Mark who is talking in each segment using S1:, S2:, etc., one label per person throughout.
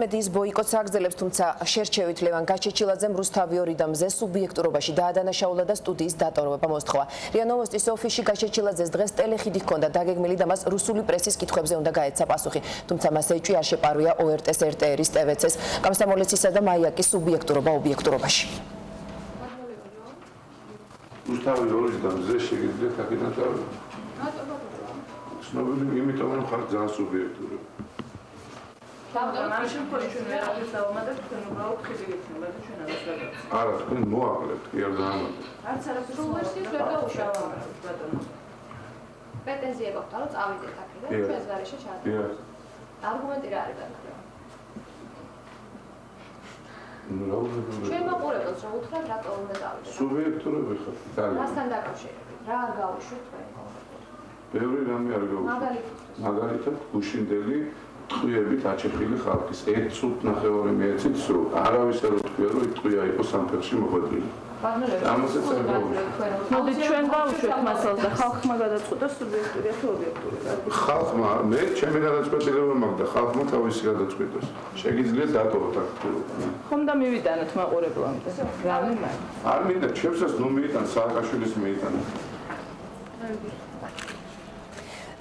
S1: მედიის ბოიკოტს აგრძელებს, თუმცა შერჩევით ლევან გაჩეჩილაძემ რუსთავი 2 და მზე სუბიექტურობაში დაადანაშაულა და სტუდიის დატოვება მოსთხოვა. რია ნოვოსტის ოფისში გაჩეჩილაძეს დღეს ტელეხიდი ჰქონდა დაგეგმილი და მას რუსული პრესის კითხვებზე უნდა გაეცა პასუხი, თუმცა მას ეჭვი არ შეპარვია ORT-ს, RTR-ის, TVC-ს, კომსომოლეცისა და მაიაკის სუბიექტურობა ობიექტურობაში.
S2: რუსთავი 2 და მზე შეგიძლიათ აქედან წავიდეთ. ცნობილი იმიტომ რომ ხარ ძალიან სუბიექტური. არა, თქვენ მოაკლებთ, კი არ დაამატეთ.
S3: არც არაფერს ვერსიებს ვერ გაუშავებთ, ბატონო. პრეტენზიები აქვს, რომ წავიდეთ აქედან, ჩვენს გარეშე ჩავიდეთ. არგუმენტი რა არის განხილვა? ჩვენ მაყურებელს რა უთხრათ, რატო უნდა წავიდეთ?
S2: სუბიექტურები ხართ, ძალიან.
S3: რასთან დაკავშირებით? რა არ გაუშვით თქვენ?
S2: ბევრი რამე არ გაუშვით. მაგალითად, გუშინდელი ტყვიებით აჩეფილი ხალხის 1 წუთი ნახევარი მიეცით სულ არავის არ უთქვია რომ ტყვია იყო სამფერში მოხვედრილი. ამასაც არ გაუშვით.
S4: მოდით ჩვენ გავუშვით მასალას და ხალხმა გადაწყვიტა სუბიექტურია თუ ობიექტურია.
S2: ხალხმა, მე ჩემი გადაწყვეტილება მაქვს და ხალხმა თავისი გადაწყვეტოს. შეგიძლიათ დატოვოთ აქტიურობა.
S4: ხომ და მივიტანოთ მაყურებლამდე. რა მინდა?
S2: არ მინდა, ჩემსაც ნუ მიიტან, სააკაშვილის მიიტან.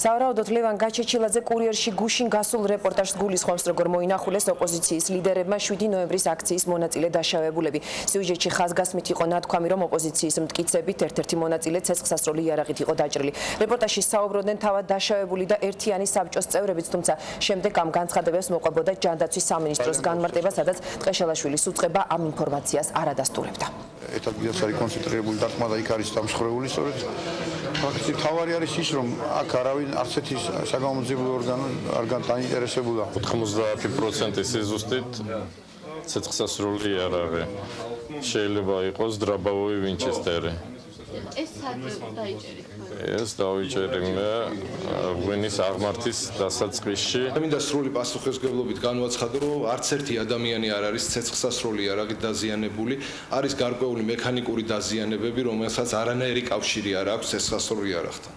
S1: სავარაუდოდ ლევან გაჩეჩილაძე კურიერში გუშინ გასულ რეპორტაჟს გულისხმობს, როგორ მოინახულეს ოპოზიციის ლიდერებმა 7 ნოემბრის აქციის მონაწილე დაშავებულები. სიუჟეტში ხაზგასმით იყო ნათქვამი, რომ ოპოზიციის მტკიცებით ერთ-ერთი მონაწილე ცეცხლსასროლი იარაღით იყო დაჭრილი. რეპორტაჟში საუბრობდნენ თავად დაშავებული და ერთიანი საბჭოს წევრებიც, თუმცა შემდეგ ამ განცხადებებს მოყვებოდა ჯანდაცვის სამინისტროს განმარტება, სადაც ტყეშელაშვილის უწყება ამ ინფორმაციას არ ადასტურებდა.
S5: ეტაპიდაც არის კონცენტრირებული დარტყმა და იქ არის დამსხვრეული, სწორედ ფაქტი თავარი არის ის, რომ აქ არავინ არც ერთი საგამოძიებო ორგანო არ დაინტერესებულა.
S6: 90% ზუსტით ცეცხლსასროლი იარაღი. შეიძლება იყოს დრაბავოი ვინჩესტერი.
S3: ეს საერთოდ დაიჭერით.
S6: ეს დავიჭერი მე ღვინის აღმართის დასაწყისში.
S7: მინდა სრული პასუხისმგებლობით განვაცხადო, რომ არც ერთი ადამიანი არ არის ცეცხლსასროლი იარაღით დაზიანებული, არის გარკვეული მექანიკური დაზიანებები, რომელსაც არანაირი კავშირი არ აქვს ცეცხლსასროლი იარაღთან.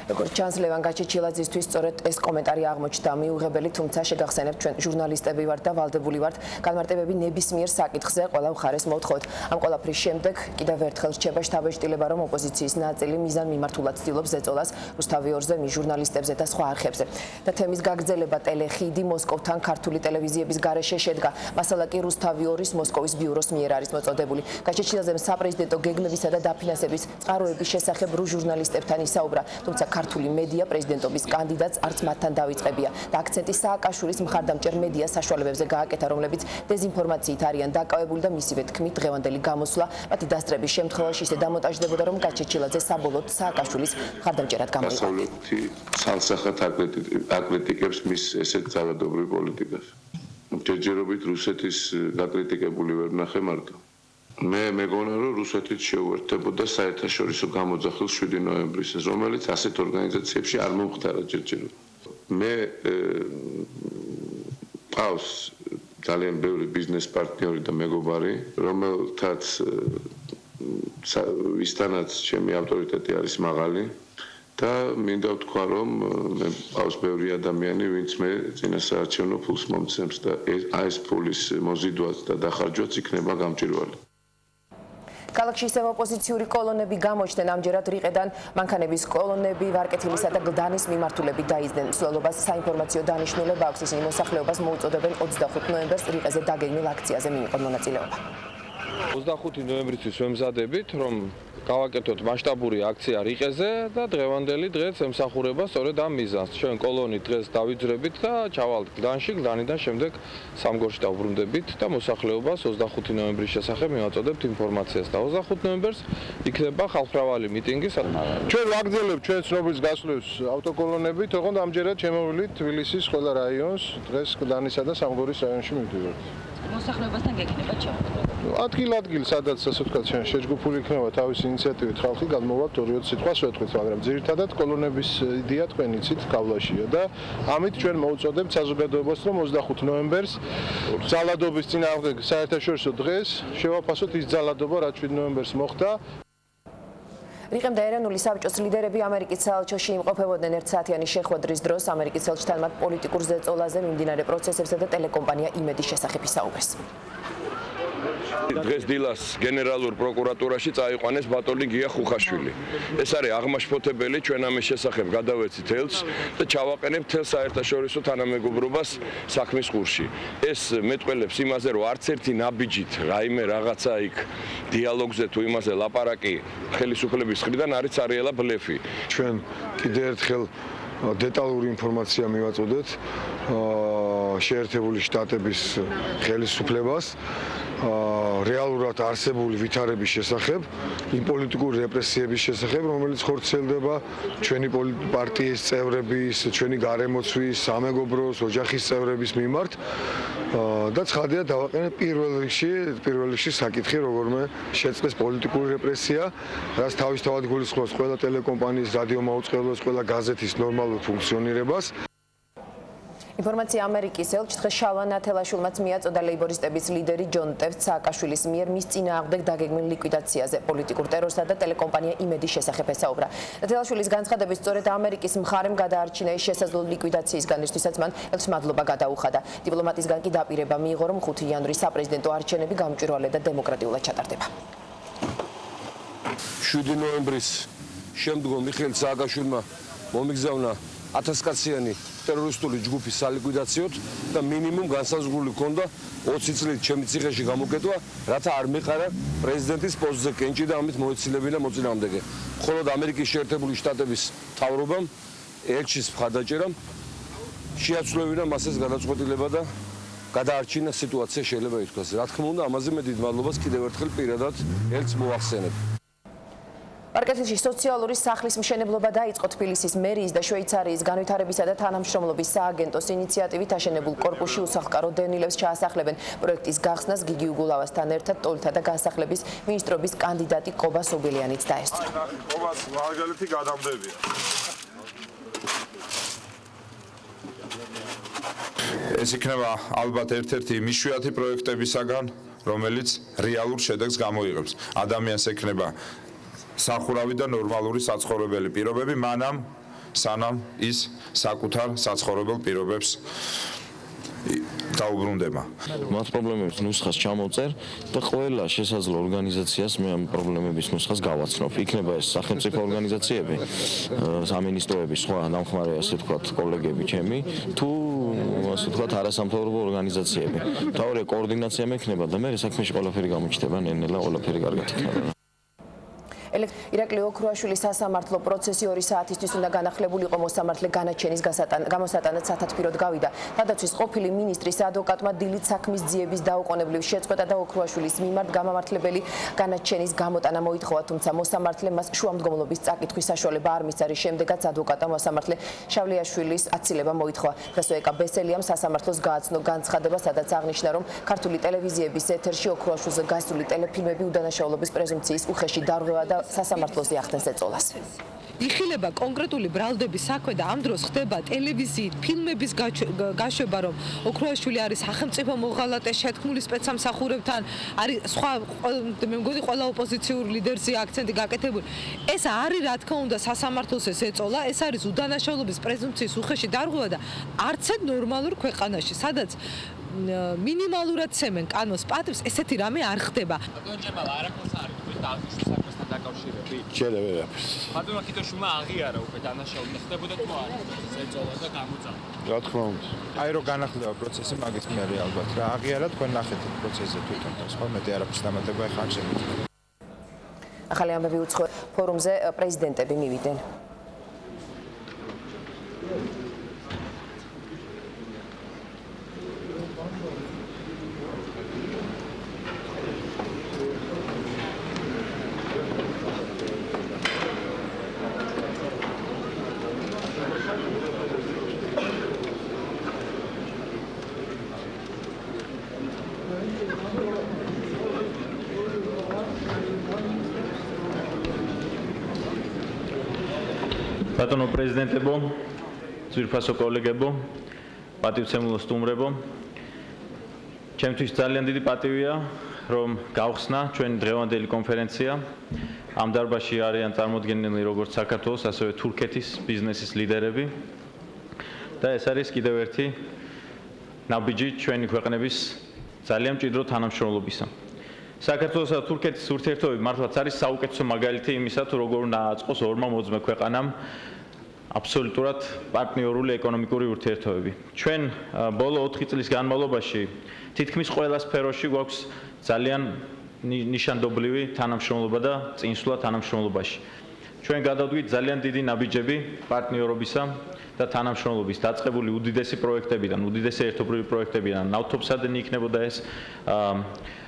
S1: როგორც ჩანს, ლევან გაჩეჩილაძისთვის სწორედ ეს კომენტარი აღმოჩნდა მიუღებელი, თუმცა შეგახსენებთ, ჩვენ ჟურნალისტები ვართ და ვალდებული ვართ განმარტებები ნებისმიერ საკითხზე ყველა მხარეს მოვთხოვოთ. ამ ყველაფრის შემდეგ კიდევ ერთხელ რჩება შთაბეჭდილება, რომ ოპოზიციის ნაწილი მიზანმიმართულად ცდილობს ზეწოლას რუსთავი 2-ზე, მის ჟურნალისტებზე და სხვა არხებზე. და თემის გაგრძელება ტელეხიდი მოსკოვთან ქართული ტელევიზიების გარეშე შედგა. მასალა კი რუსთავი 2-ის მოსკოვის ბიუროს მიერ არის მოწოდებული. გაჩეჩილაძემ საპრეზიდენტო გეგმებისა და დაფინანსების წყაროების შესახებ რუს ჟურნალისტებთან ისაუბრა, თუმცა ქართული მედია პრეზიდენტობის კანდიდატს არც მათთან დავიწყებია და აქცენტი სააკაშვილის მხარდამჭერ მედია საშუალებებზე გააკეთა, რომლებიც დეზინფორმაციით არიან დაკავებული და მისივე თქმით დღევანდელი გამოსვლა მათი დასწრების შემთხვევაში ისე დამონტაჟდებოდა, რომ გაჩეჩილაძე საბოლოოდ სააკაშვილის მხარდამჭერად გამოიყო.
S2: დასავლეთი ცალსახად აკრიტიკებს მის ესეთ ძალადობრივ პოლიტიკას. ჯერჯერობით რუსეთის გაკრიტიკებული ვერ ნახე მარტო. მე მეგონა რომ რუსეთით შეუერთდებოდა საერთაშორისო გამოძახილ 7 ნოემბრისას, რომელიც ასეთ ორგანიზაციებში არ მომხდარა ჯერჯერობით. მე ყავს ძალიან ბევრი ბიზნეს პარტნიორი და მეგობარი, რომელთაც ვისთანაც ჩემი ავტორიტეტი არის მაღალი და მინდა ვთქვა, რომ მე ყავს ბევრი ადამიანი, ვინც მე წინასაარჩევნო ფულს მომცემს და ეს ფულის მოზიდვაც და დახარჯვაც იქნება გამჭვირვალე.
S1: ქალაქში ისევ ოპოზიციური კოლონები გამოჩნდნენ, ამჯერად რიყედან მანქანების კოლონები ვარკეთილისა და გლდანის მიმართულებით დაიძდნენ. მსვლელობას საინფორმაციო დანიშნულება აქვს, ისინი მოსახლეობას მოუწოდებენ 25 ნოემბერს რიყეზე დაგეგმილ აქციაზე მიიღონ მონაწილეობა.
S8: 25 ნოემბრისთვის ვემზადებით, რომ გავაკეთოთ მასშტაბური აქცია რიყეზე და დღევანდელი დღეც ემსახურება სწორედ ამ მიზანს. ჩვენ კოლონი დღეს დავიძრებით და ჩავალთ გლდანში, გლდანიდან შემდეგ სამგორში დავბრუნდებით და მოსახლეობას 25 ნოემბრის შესახებ მივაწოდებთ ინფორმაციას და 25 ნოემბერს იქნება ხალხმრავალი მიტინგი. ჩვენ ვაგრძელებთ ჩვენ ცნობრის გასვლებს ავტოკოლონებით, თქო ამჯერად შემოვლით თბილისის ყველა რაიონს, დღეს გლდანისა და სამგორის რაიონში მივდივართ.
S3: მოსახლეობასთან გეკითხება ჩავთვლით.
S8: ადგილ-ადგილ, სადაც ასე ვთქვათ, შეჯგუფული იქნება თავისი ინიციატივით ხალხი, გადმოვართ 2-20 სიტყვას ვეთქვით, მაგრამ ძირითადად კოლონების იდეა თქვენ იცით გავლაშია და ამით ჩვენ მოუწოდებთ საზოგადოებას, რომ 25 ნოემბერს ძალადობის წინააღმდეგ საერთაშორისო დღეს შევაფასოთ ის ძალადობა, რაც 7 ნოემბერს მოხდა.
S1: რიყემ და ეროვნული საბჭოს ლიდერები ამერიკის საელჩოში იმყოფებოდნენ ერთსაათიანი შეხვედრის დროს ამერიკის ელჩთან მათ პოლიტიკურ ზეწოლაზე მიმდინარე პროცესებსა და ტელეკომპანია იმედის შესახებ ისაუბრეს.
S9: დღეს დილას გენერალურ პროკურატურაში წაიყვანეს ბატონი გია ხუხაშვილი. ეს არის აღმაშფოთებელი, ჩვენ ამის შესახებ გადავეცით ელჩს და ჩავაყენებთ თელ საერთაშორისო თანამეგობრობას საქმის ყურში. ეს მეტყველებს იმაზე, რომ არც ერთი ნაბიჯით რაიმე რაღაცა იქ დიალოგზე თუ იმაზე ლაპარაკი ხელისუფლების მხრიდან არის წარიელა ბლეფი.
S10: ჩვენ კიდევ ერთხელ დეტალური ინფორმაცია მივაწოდეთ შეერთებული შტატების ხელისუფლებას რეალურად არსებული ვითარების შესახებ, იმ პოლიტიკური რეპრესიების შესახებ, რომელიც ხორციელდება ჩვენი პარტიის წევრების, ჩვენი გარემოცვის, სამეგობროს, ოჯახის წევრების მიმართ და ცხადია დავაყენეთ პირველ რიგში საკითხი, როგორმე შეწყდეს პოლიტიკური რეპრესია, რაც თავისთავად გულისხმობს ყველა ტელეკომპანიის, რადიო მაუწყებლობის, ყველა გაზეთის ნორმალურ ფუნქციონირებას.
S1: ინფორმაცია ამერიკის ელჩს დღეს შალვა ნათელაშვილმაც მიაწოდა ლეიბორისტების ლიდერი ჯონ ტევტ სააკაშვილის მიერ მის წინააღმდეგ დაგეგმილ ლიკვიდაციაზე პოლიტიკურ ტერორსა და ტელეკომპანია იმედის შესახებ ესაუბრა. ნათელაშვილის განცხადებით სწორედ ამერიკის მხარემ გადაარჩინა ის შესაძლო ლიკვიდაციის განრისთვისაც მან ელჩს მადლობა გადაუხადა. დიპლომატისგან კი დაპირება მიიღო, რომ 5 იანვრის საპრეზიდენტო არჩევნები გამჭვირვალედ და დემოკრატიულად ჩატარდება.
S9: 7 ნოემბრის შემდგომ მიხეილ სააკაშვილმა მომიგზავნა 1000-კაციანი ტერორისტული ჯგუფის სალიკვიდაციოდ და მინიმუმ განსაზღვრული ჰქონდა 20 წლით ჩემი ციხეში გამოკეტვა, რათა არ მიყარა პრეზიდენტის პოსტზე კენჭი და ამით მოეცილებინა მოწინააღმდეგე. მხოლოდ ამერიკის შეერთებული შტატების მთავრობამ ელჩის მხარდაჭერამ შეაცვლევინა მასეს გადაწყვეტილება და გადაარჩინა სიტუაცია შეიძლება ითქვას. რა თქმა უნდა, ამაზე მე დიდ მადლობას კიდევ ერთხელ პირადად ელჩს მოახსენებ.
S1: პარკეთილში სოციალური სახლის მშენებლობა დაიწყო თბილისის მერიის და შვეიცარიის განვითარებისა და თანამშრომლობის სააგენტოს ინიციატივით აშენებულ კორპუსში უსახლკარო დევნილებს ჩაასახლებენ. პროექტის გახსნას გიგი უგულავასთან ერთად ტოლთა და განსახლების მინისტრობის კანდიდატი კობა სობელიანიც დაესწრო.
S11: კობას მაგალითი გადამდებია. ეს იქნება ალბათ ერთ-ერთი მიშვიათი პროექტებისაგან, რომელიც რეალურ შედეგს გამოიღებს. ადამიანს ექნება სახურავი და ნორმალური საცხოვრებელი პირობები, მანამ სანამ ის საკუთარ საცხოვრებელ პირობებს დაუბრუნდება.
S12: მათ პრობლემების ნუსხას ჩამოვწერ და ყველა შესაძლო ორგანიზაციას მე ამ პრობლემების ნუსხას გავაცნობ. იქნება ეს სახელმწიფო ორგანიზაციები, სამინისტროების სხვა დამხმარე ასე ვთქვათ კოლეგები ჩემი, თუ ასე ვთქვათ არასამთავრობო ორგანიზაციები. თავი კოორდინაცია მექნება და მე საქმეში ყველაფერი გამოჩნდება, ნელ-ნელა ყველაფერი კარგად იქნება. ირაკლი ოქროაშვილის სასამართლო პროცესი 2 საათისთვის უნდა განახლებულიყო. მოსამართლე განაჩენის გამოსატანად სათათბიროდ გავიდა. თავდაცვის ყოფილი მინისტრის ადვოკატმა დილით საქმის ძიების დაუყოვნებლივ შეწყვეტა და ოქროაშვილის მიმართ გამამართლებელი განაჩენის გამოტანა მოითხოვა, თუმცა მოსამართლემ მას შუამდგომლობის წაკითხვის საშუალება არ მისცა, რის შემდეგაც ადვოკატმა მოსამართლე შავლეაშვილის აცილება მოითხოვა. დღესვე ბესელიამ სასამართლოს გააცნო განცხადება, სადაც აღნიშნა, რომ ქართული ტელევიზიების ეთერში ოქროაშვილზე გასული ტელეფილმები უდანაშაულობის პრეზუმპციის უხეში დარღვევა და სასამართლოზე ახდენს ეწოლას.
S13: იხილება კონკრეტული ბრალდების საქმე და ამ დროს ხდება ტელევიზიით ფილმების გაშვება, რომ ოქროაშვილი არის სახელმწიფო მოღალატე, შეთქმული სპეცსამსახურებთან, არის სხვა მე მგონი ყველა ოპოზიციურ ლიდერზე აქცენტი გაკეთებული. ეს არის რა თქმა უნდა სასამართლოს ეწოლა, ეს არის უდანაშაულობის პრეზუმპციის უხეში დარღვევა და არც ერთ ნორმალურ ქვეყანაში, სადაც მინიმალურად ცემენ კანონს პატრებს, ესეთი რამე არ ხდება.
S10: შეიძლება ვერაფერს.
S14: ბატონო ქიტოშვილმა აღიარა უკვე დანაშაული ხდებოდა თუ არა ეწოლა და გამოწავა.
S10: რა თქმა უნდა.
S15: აი რომ განახლდება პროცესი მაგის მე არის ალბათ რა აღიარა თქვენ ნახეთ პროცესზე თვითონ და სხვა მეტი არაფერს დამატება ეხლა არ შემიძლია.
S1: ახალი ამბები უცხო ფორუმზე პრეზიდენტები მივიდნენ.
S14: ბატონო პრეზიდენტებო, ძვირფასო კოლეგებო, პატივცემულო სტუმრებო, ჩემთვის ძალიან დიდი პატივია, რომ გავხსნა ჩვენი დღევანდელი კონფერენცია.
S16: ამ დარბაზში არიან წარმოდგენილი როგორც საქართველოს, ასევე თურქეთის ბიზნესის ლიდერები და ეს არის კიდევ ერთი ნაბიჯი ჩვენი ქვეყნების ძალიან მჭიდრო თანამშრომლობისა. საქართველოსა და თურქეთის ურთიერთობები მართლაც არის საუკეთესო მაგალითი იმისა, თუ როგორ უნდა აწყოს ორმა მოძმე ქვეყანამ აბსოლუტურად პარტნიორული ეკონომიკური ურთიერთობები. ჩვენ ბოლო 4 წლის განმავლობაში თითქმის ყველა სფეროში გვაქვს ძალიან ნიშანდობლივი თანამშრომლობა და წინსვლა თანამშრომლობაში. ჩვენ გადავდგით ძალიან დიდი ნაბიჯები პარტნიორობისა და თანამშრომლობის დაწყებული უდიდესი პროექტებიდან, უდიდესი ერთობლივი პროექტებიდან, ნავთობსადენი იქნებოდა ეს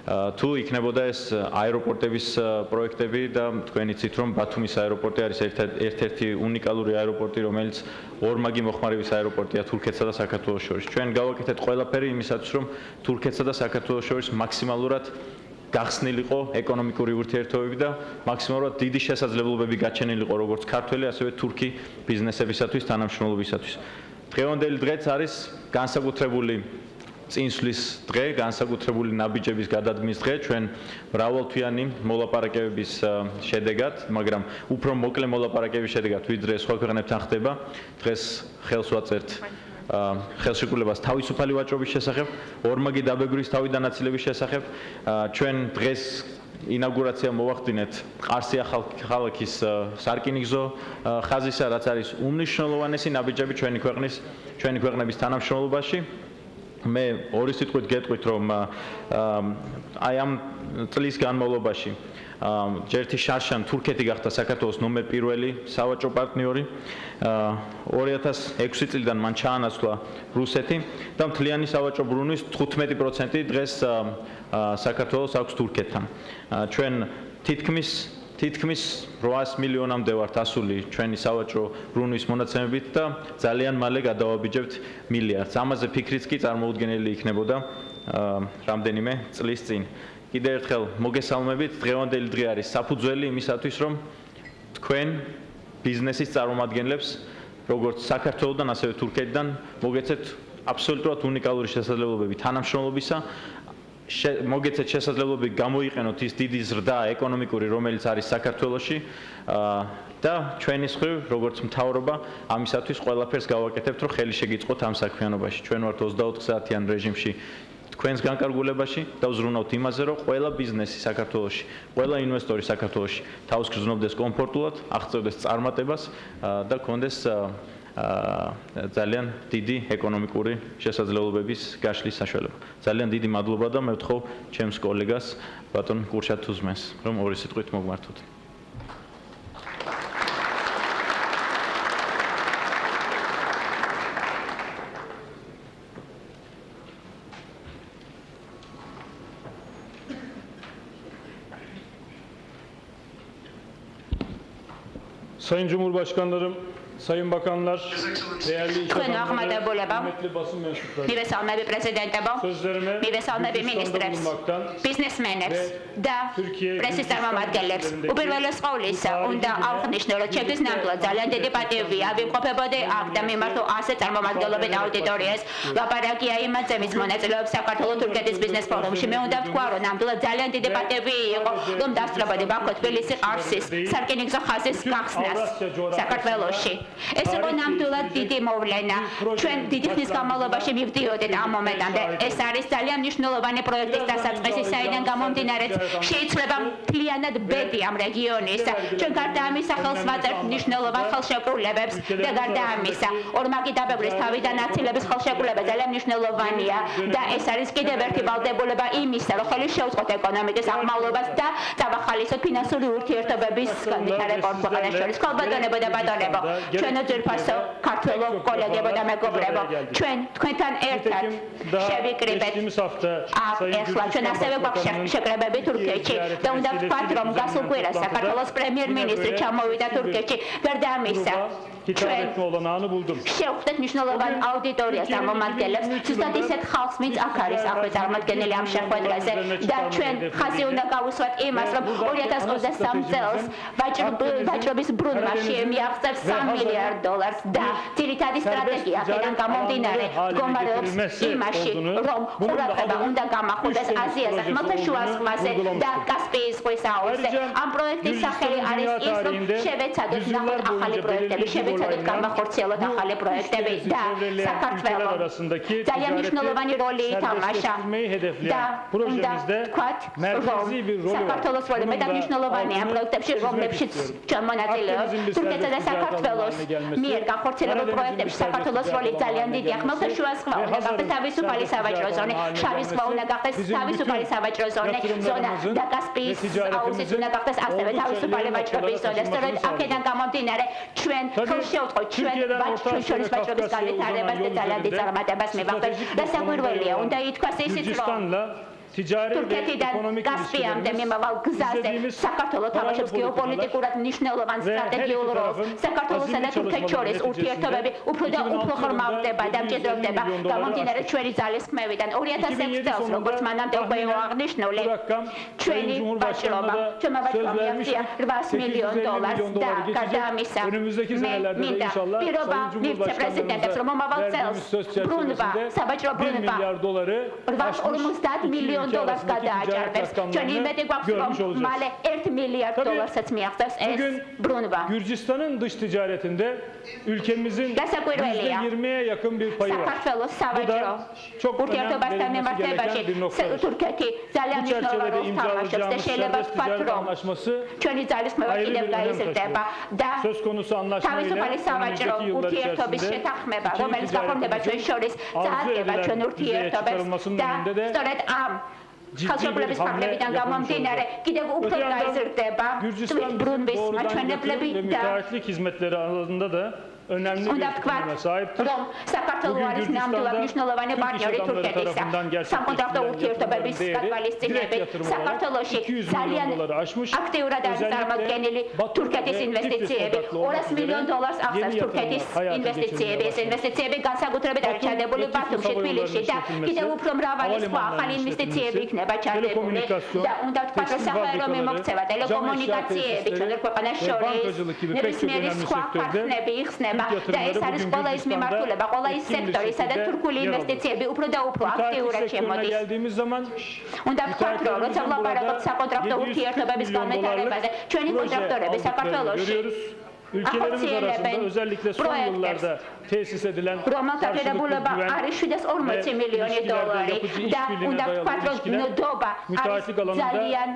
S16: თუ იქნებოდა ეს აეროპორტების პროექტები და თქვენ იცით რომ ბათუმის აეროპორტი არის ერთ-ერთი უნიკალური აეროპორტი, რომელიც ორმაგი მოხმარების აეროპორტია თურქეთსა და საქართველოს შორის. ჩვენ გავაკეთეთ ყველაფერი იმისათვის, რომ თურქეთსა და საქართველოს შორის მაქსიმალურად გახსნილიყო ეკონომიკური ურთიერთობები და მაქსიმალურად დიდი შესაძლებლობები გაჩენილიყო როგორც ქართველი, ასევე თურქი ბიზნესებისათვის, თანამშრომლობისათვის. დღევანდელი დღეც არის განსაკუთრებული წინსვლის დღე, განსაკუთრებული ნაბიჯების გადადგმის დღე, ჩვენ მრავალთვიანი მოლაპარაკებების შედეგად, მაგრამ უფრო მოკლე მოლაპარაკებების შედეგად, ვიდრე სხვა ქვეყნებთან ხდება, დღეს ხელს ვაწერთ ხელშეკრულებას თავისუფალი ვაჭრობის შესახებ, ორმაგი დაბეგვრის თავიდანაწილების შესახებ. ჩვენ დღეს ინაუგურაცია მოვახდინეთ ყარსი ახალქალაქის სარკინიგზო ხაზისა, რაც არის უმნიშვნელოვანესი ნაბიჯები ჩვენი ქვეყნების თანამშრომლობაში. მე ორი სიტყვით გეტყვით, რომ აი ამ წლის განმავლობაში ჯერთი შარშან თურქეთი გახდა საქართველოს ნომერ 1 სავაჭრო პარტნიორი. 2006 წლიდან მან ჩაანაცვლა რუსეთი და მთლიანი სავაჭრო ბრუნვის 15% დღეს საქართველოს აქვს თურქეთთან. ჩვენ თითქმის 800 მილიონამდე ვართ ასული ჩვენი სავაჭრო ბრუნვის მონაცემებით და ძალიან მალე გადავაბიჯებთ მილიარდს. ამაზე ფიქრიც კი წარმოუდგენელი იქნებოდა რამდენიმე წლის წინ. კიდევ ერთხელ მოგესალმებით, დღევანდელი დღე არის საფუძველი იმისათვის, რომ თქვენ ბიზნესის წარმომადგენლებს, როგორც საქართველოსდან, ასევე თურქეთიდან მოგეცეთ აბსოლუტურად უნიკალური შესაძლებლობები თანამშრომლობისა, მოგეცეთ შესაძლებლობები გამოიყენოთ ის დიდი ზრდა ეკონომიკური, რომელიც არის საქართველოში და ჩვენი მხრივ, როგორც მთავრობა, ამისათვის ყველაფერს გავაკეთებთ, რომ ხელი შეგიწყოთ ამ საქმიანობაში. ჩვენ ვართ 24 საათიან რეჟიმში თქვენს განკარგულებაში და ვზრუნავთ იმაზე, რომ ყველა ბიზნესი საქართველოში, ყველა ინვესტორი საქართველოში თავს გრძნობდეს კომფორტულად, აღწევდეს წარმატებას და გქონდეს ძალიან დიდი ეკონომიკური შესაძლებლობების გაშლის საშუალება. ძალიან დიდი მადლობა და მე ვთხოვ ჩემს კოლეგას ბატონ კურშად თუზმენს, რომ ორი სიტყვით მოგმართოთ.
S17: Sayın Cumhurbaşkanlarım, Sayın Bakanlar, değerli iş adamları, kıymetli basın mensupları,
S18: Mivesალმები პრეზიდენტებო, მივესალმები ministrებს, biznesmenებს და პრესის წარმომადგენლებს. უპირველეს ყოვლისა, უნდა აღნიშნო, რომ ჩემთვის ნამდვილად ძალიან დიდი პატივია ვიმყოფებოდი აქ და მიმართო ასე წარმომადგენლობით აუდიტორიას. ლაპარაკია იმაზე, ვის მონაწილეობს საქართველოს-თურქეთის ბიზნეს ფორუმში. მე უნდა ვთქვა, რომ ნამდვილად ძალიან დიდი პატივი იყო, რომ დავსწრებოდი ბაქო-თბილისი-ყარსის სარკინიგზო ხაზის გახსნას საქართველოში. ეს იყო ნამდვილად დიდი მოვლენა. ჩვენ დიდი ხნის განმავლობაში მივდიოდით ამ მომენტამდე. ეს არის ძალიან მნიშვნელოვანი პროექტის დასაწყისი, საიდან გამომდინარე შეიძლება მთლიანად ბედი ამ რეგიონის. ჩვენ გარდა ამისა ხელს ვაწერთ მნიშვნელოვან ხელშეკრულებებს და გარდა ამისა ორმაგი დაბეგვრის თავიდანაწილების ხელშეკრულება ძალიან მნიშვნელოვანია და ეს არის კიდევ ერთი ვალდებულება იმისა, რომ ხელი შეუწყოთ ეკონომიკის აღმავლობას და დავახალისოთ ფინანსური ურთიერთობების განვითარებას ქვეყანას შორის. ქალბატონებო და ბატონებო, ჩვენო ძვირფასო ქართველო კოლეგებო და მეგობრებო, ჩვენ თქვენთან ერთად შევიკრიბეთ ახლა ჩვენ ასევე გვაქვს შეკრებები თურქეთში და უნდა ვთქვათ, რომ გასულ კვირას საქართველოს პრემიერ-მინისტრი ჩამოვიდა თურქეთში. გარდა ამისა
S17: hitap olan anı buldum.
S18: შევხვდეთ მნიშვნელოვან აუდიტორიას წარმომადგენლებს, ზუსტად ისეთ ხალხს, ვინც აქ არის აქვე წარმოდგენილი ამ შეხვედრაზე და ჩვენ ხაზი უნდა გავუსვათ იმას, რომ 2023 წელს ვაჭრობის ბრუნვა შეემიაღწევს $3 მილიარდ და ძირითადი სტრატეგია აქედან გამომდინარე მდგომარეობს იმაში, რომ ყურადღება უნდა გამახვილდეს აზიაზე, ხმელთაშუა ზღვაზე და კასპიის ზღვის აუზზე. ამ პროექტის სახელი არის ის, რომ შევეცადოთ ნახოთ ახალი პროექტები, შევეცადოთ გამახორციელოთ ახალი პროექტები და საქართველოს ძალიან მნიშვნელოვანი როლი ითამაშა და უნდა ვთქვათ, რომ საქართველოს როლი მეტად მნიშვნელოვანია ამ პროექტებში, რომლებშიც ჩვენ მონაწილეობთ. თურქეთსა და საქართველოს მიერ განხორციელებულ პროექტებში საქართველოს როლი ძალიან დიდია. ხმელთაშუა ზღვა უნდა გახდეს თავისუფალი სავაჭრო ზონე, შავი ზღვა უნდა გახდეს თავისუფალი სავაჭრო ზონა და კასპიის აუზიც უნდა გახდეს ასევე თავისუფალი ვაჭრობის ზონა. სწორედ აქედან გამომდინარე ჩვენ ხელს შევწყოთ ჩვენ შორის ვაჭრობის განვითარებას და ძალიან დიდ წარმატებას მივაღწევთ. და საგვირველია უნდა ითქვას ისიც, რომ თურქეთიდან კასპიამდე მიმავალ გზაზე საქართველოს თამაშობს გეოპოლიტიკურად მნიშვნელოვან სტრატეგიულ როლს. საქართველოსა და თურქეთს შორის ურთიერთობები უფრო და უფრო ღრმავდება და მჭიდროვდება გამომდინარე ჩვენი ძალისხმევიდან. 2006 წელს, როგორც მანამდე უკვე იყო აღნიშნული, ჩვენი ვაჭრობა მიაღწია $800 მილიონ და გარდა ამისა მინდა პირობა მივცე პრეზიდენტებს, რომ მომავალ წელს ბრუნვა, საბაჭრო ბრუნვა $850 მილიონ გადააჭარბებს. ჩვენ იმედი გვაქვს, რომ მალე $1 მილიარდ მიაღწევს ეს ბრუნვა.
S17: Gürcistan'ın dış ticaretinde ülkemizin %20'ye yakın bir payı var.
S18: საქართველოს სავაჭრო ურთიერთობასთან მიმართებაში თურქეთი ძალიან მნიშვნელოვან როლს თამაშობს და შეიძლება ვთქვათ, რომ ჩვენი ძალისხმევა კიდევ გაიზრდება და თავისუფალი სავაჭრო ურთიერთობის შეთანხმება, რომელიც გაფორმდება ჩვენ შორის, წააგება ჩვენ ურთიერთობებს და სწორედ ამ ხელშეკრულების ფარგლებიდან გამომდინარე კიდევ უფრო გაიზრდება ბრუნვის მაჩვენებლები და უნდა ვთქვათ, რომ საქართველო არის ნამდვილად მნიშვნელოვანი პარტნიორი თურქეთისა. საკონტრაქტო ურთიერთობების გათვალისწინებით საქართველოში ძალიან აქტიურად არის წარმოდგენილი თურქეთის ინვესტიციები. $200 მილიონ აღწევს თურქეთის ინვესტიციები. ეს ინვესტიციები განსაკუთრებით არის ჩადებული ბათუმში, თბილისში და კიდევ უფრო მრავალი სხვა ახალი ინვესტიციები იქნება ჩადებული და უნდა ვთქვათ, რომ საჰაერო მიმოქცევა, ტელეკომუნიკაციები ჩვენ ქვეყანას შორის ნებისმიერი სხვა პარტნიორები იხსნება და ეს არის ყველა ის მიმართულება, ყველა ის სექტორი, სადაც თურქული ინვესტიციები უფრო და უფრო აქტიურად შემოდის. უნდა ვთქვათ, რომ როცა ვლაპარაკობთ საკონტრაქტო ურთიერთობების განვითარებაზე, ჩვენი კონტრაქტორები საქართველოში
S17: ülkelerimizin özellikle son yıllarda tesis edilen
S18: რომელთა ღირებულება არის $740 მილიონი და უნდა ვთქვათ, რომ ნდობა არის ძალიან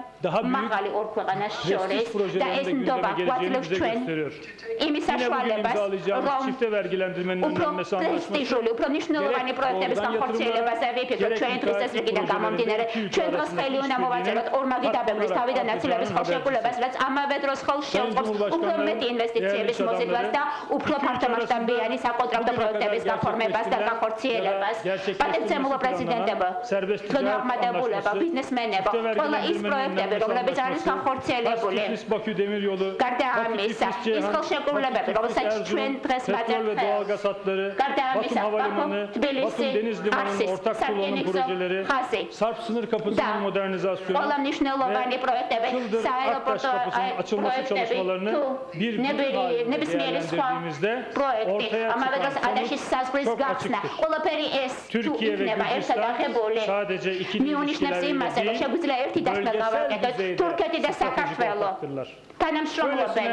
S18: მაღალი ორ ქვეყანას შორის და ეს ნდობა გვაძლევს ჩვენ იმის საშუალებას, რომ უფრო პრესტიჟული, უფრო მნიშვნელოვანი პროექტების განხორციელებაზე ვიფიქროთ ჩვენი დღის წესრიგიდან გამომდინარე. ჩვენ დღეს ხელი უნდა მოვაწეროთ ორმაგი დაბეგვრის თავიდან აწილების ხელშეკრულებას, რაც ამავე დროს ხელს შეუწყობს უფრო მეტი ინვესტიციების მოზიდვას და უფრო ფართომასშტაბიანი საკონტრაქტო პროექტების გაფორმებას და განხორციელებას. პატივცემულო პრეზიდენტებო, განმარტებულება, ბიზნესმენებო, ყველა ის პროექტები, რომლებიც არის განხორციელებული. გარდა ამისა, ის ხელშეკრულებები, რომელსაც ჩვენ დღეს ვაწერთ ხელს. გარდა ამისა, ბაქო, თბილისი, არსის, სარკინიგზო ხაზი. და ყველა მნიშვნელოვანი პროექტები, სააეროპორტო პროექტები, ნებისმიერი სხვა პროექტი, ამავე დროს ადაშის საზღვრის გახსნა, ყველაფერი ეს თუ იქნება ერთად აღებული, მიუნიშნებს იმას, რომ შეგვიძლია ერთი დასკვნა გავაკეთოთ თურქეთი და საქართველო თანამშრომლობენ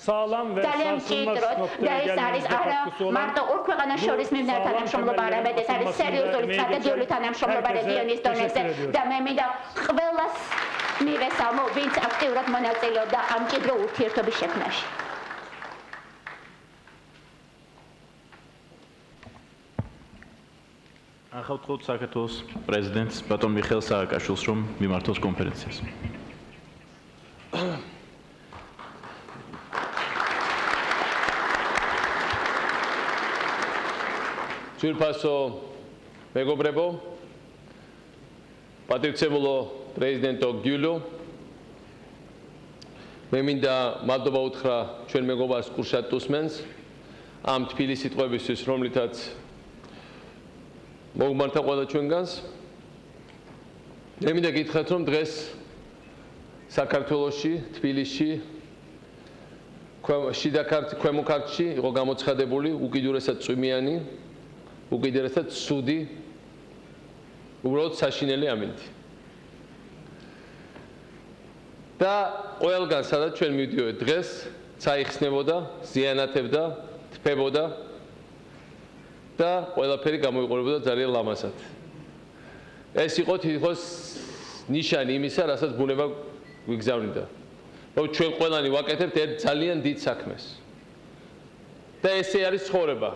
S18: ძალიან მჭიდროდ და ეს არის არა მარტო ორ ქვეყანას შორის მიმდინარე თანამშრომლობა, არამედ ეს არის სერიოზული სტრატეგიული თანამშრომლობა რეგიონის დონეზე და მე მინდა ყველას მივესალმო, ვინც აქტიურად მონაწილეობდა ამ მჭიდრო ურთიერთობის შექმნაში.
S16: ახავთხოვთ საქართველოს პრეზიდენტს ბატონ მიხეილ სააკაშვილს, რომ მიმართოს კონფერენციას.
S19: ძვირფასო მეგობრებო, პატივცემულო პრეზიდენტო გიულო, მე მინდა მადლობა უთხრა ჩვენ მეგობარს კურშატ ტუსმენს ამ თბილი სიტყვებისთვის, რომლითაც მოგმართა ყველა ჩვენგანს. მე მინდა გითხრათ, რომ დღეს საქართველოში, თბილისში, ქვემო ქართლში იყო გამოცხადებული უკიდურესად წვიმიანი, უკიდურესად ცუდი, უბრალოდ საშინელი ამინდი. და ყველგან, სადაც ჩვენ მივდივართ დღეს, წაიხსნებოდა, ზიანათებდა, თბებოდა და ყველაფერი გამოიყურებოდა ძალიან ლამაზად. ეს იყო თითქოს ნიშანი იმისა, რასაც ბუნება გვიგზავნიდა. რომ ჩვენ ყველანი ვაკეთებთ ერთ ძალიან დიდ საქმეს. და ესე არის ცხოვრება.